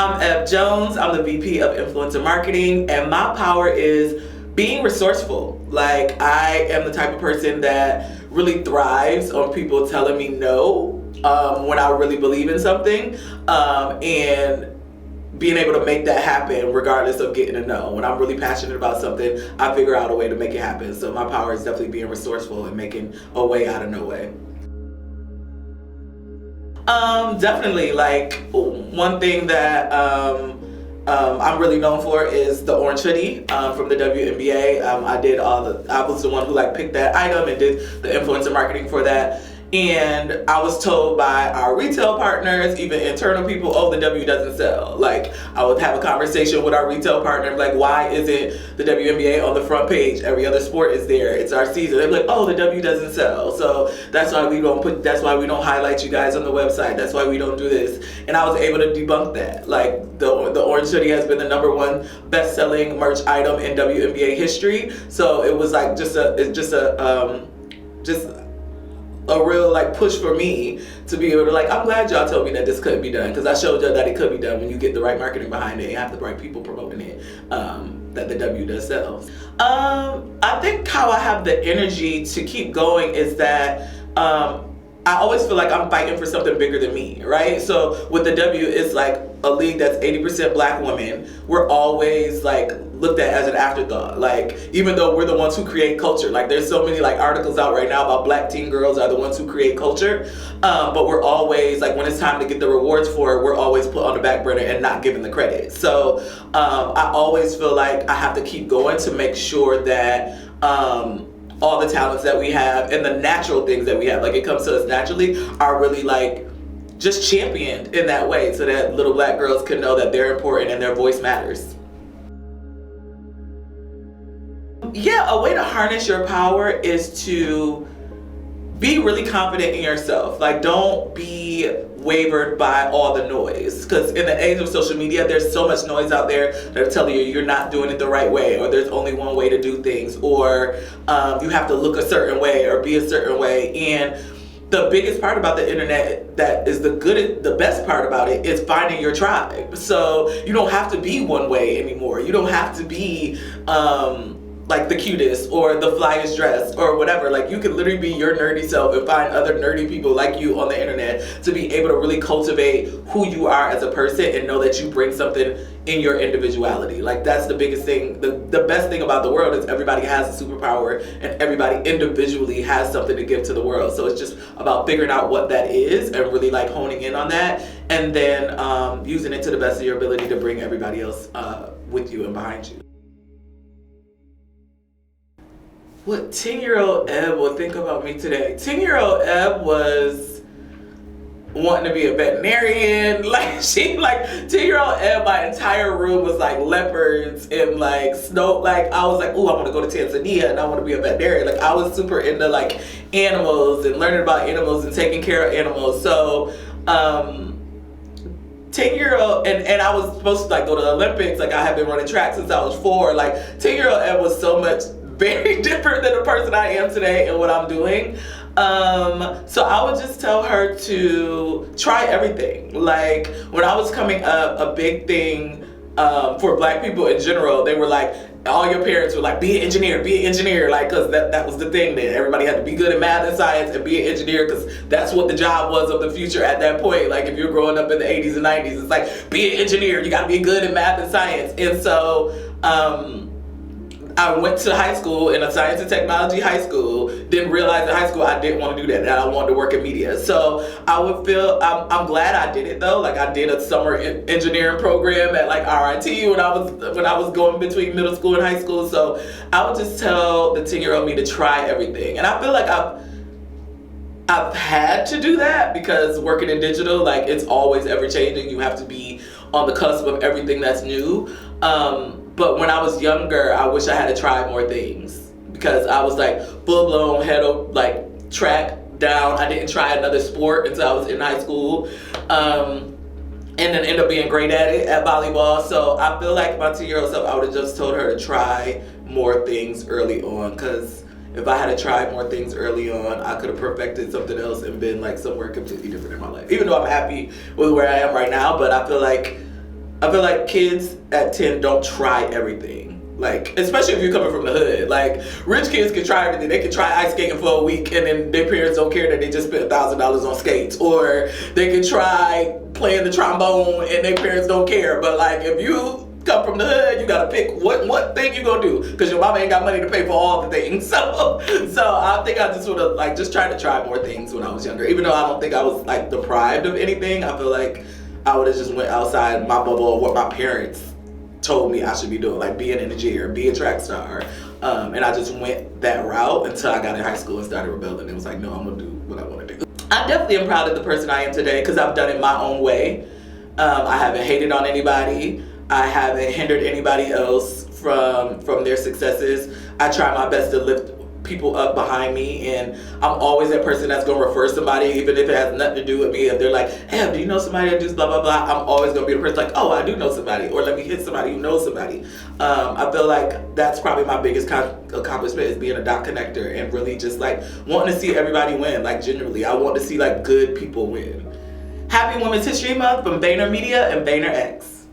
I'm Eb Jones. I'm the VP of Influencer Marketing, and my power is being resourceful. Like, I am the type of person that really thrives on people telling me no when I really believe in something, and being able to make that happen regardless of getting a no. When I'm really passionate about something, I figure out a way to make it happen. So my power is definitely being resourceful and making a way out of no way. Definitely, like, one thing that I'm really known for is the orange hoodie from the WNBA. I was the one who picked that item and did the influencer marketing for that. And I was told by our retail partners, even internal people, oh, the W doesn't sell. Like, I would have a conversation with our retail partner, like, why isn't the WNBA on the front page? Every other sport is there. It's our season. They're like, oh, the W doesn't sell. So that's why we don't highlight you guys on the website. That's why we don't do this. And I was able to debunk that. Like, the orange hoodie has been the #1 best-selling merch item in WNBA history. So it was like just a real push for me to be able to I'm glad y'all told me that this couldn't be done, because I showed y'all that it could be done when you get the right marketing behind it and have the right people promoting it, that the W does sell. I think how I have the energy to keep going is that I always feel like I'm fighting for something bigger than me, right? So with the W, it's like a league that's 80% black women. We're always looked at as an afterthought. Like, even though we're the ones who create culture, there's so many articles out right now about black teen girls are the ones who create culture. But we're always when it's time to get the rewards for it, we're always put on the back burner and not given the credit. So I always feel like I have to keep going to make sure that all the talents that we have and the natural things that we have, it comes to us naturally, are really just championed in that way, so that little black girls can know that they're important and their voice matters. Yeah, a way to harness your power is to be really confident in yourself. Don't be wavered by all the noise, because in the age of social media, there's so much noise out there that are telling you you're not doing it the right way, or there's only one way to do things, or you have to look a certain way or be a certain way. And the biggest part about the internet, that is the best part about it, is finding your tribe. So you don't have to be one way anymore. You don't have to be the cutest or the flyest dress or whatever. You can literally be your nerdy self and find other nerdy people like you on the internet to be able to really cultivate who you are as a person and know that you bring something in your individuality. That's the biggest thing. The best thing about the world is everybody has a superpower and everybody individually has something to give to the world. So it's just about figuring out what that is and really honing in on that, and then using it to the best of your ability to bring everybody else with you and behind you. What 10-year-old Eb will think about me today? 10-year-old Eb was wanting to be a veterinarian. 10-year-old Eb, my entire room was leopards and snow. I was ooh, I want to go to Tanzania and I want to be a veterinarian. I was super into animals and learning about animals and taking care of animals. So 10-year-old, and I was supposed to go to the Olympics. I had been running track since I was 4. 10-year-old Eb was so much very different than the person I am today and what I'm doing. So I would just tell her to try everything. When I was coming up, a big thing for black people in general, they were all your parents were be an engineer, because that was the thing then. Everybody had to be good at math and science and be an engineer, because that's what the job was of the future at that point. If you're growing up in the 80s and 90s, it's be an engineer, you gotta be good at math and science. And so I went to high school, in a science and technology high school, didn't realize in high school I didn't want to do that I wanted to work in media. So I would feel, I'm glad I did it though. I did a summer engineering program at RIT when I was going between middle school and high school. So I would just tell the 10-year-old me to try everything. And I feel I've had to do that, because working in digital, it's always ever changing. You have to be on the cusp of everything that's new. But when I was younger, I wish I had to try more things, because I was full blown head of track down. I didn't try another sport until I was in high school, and then end up being great at it at volleyball. So I feel my 10-year-old self, I would have just told her to try more things early on, because if I had tried more things early on, I could have perfected something else and been somewhere completely different in my life. Even though I'm happy with where I am right now, but I feel I feel like kids at 10 don't try everything. Like, especially if you're coming from the hood. Like, rich kids can try everything. They can try ice skating for a week and then their parents don't care that they just spent $1,000 on skates. Or they can try playing the trombone and their parents don't care. But like, if you come from the hood, you gotta pick what thing you gonna do, because your mama ain't got money to pay for all the things. So I think I just sort of like just tried to try more things when I was younger. Even though I don't think I was like deprived of anything, I feel like I would have just went outside my bubble of what my parents told me I should be doing, like be an engineer, be a track star. And I just went that route until I got in high school and started rebelling. It was like, no, I'm gonna do what I wanna do. I definitely am proud of the person I am today because I've done it my own way. I haven't hated on anybody. I haven't hindered anybody else from their successes. I try my best to lift people up behind me, and I'm always that person that's gonna refer somebody, even if it has nothing to do with me. If they're like, hey, do you know somebody that does blah blah blah, I'm always gonna be the person like, oh, I do know somebody, or let me hit somebody who knows somebody. I feel like that's probably my biggest accomplishment, is being a dot connector and really just like wanting to see everybody win. Like, genuinely, I want to see like good people win. Happy Women's History Month from VaynerMedia and VaynerX.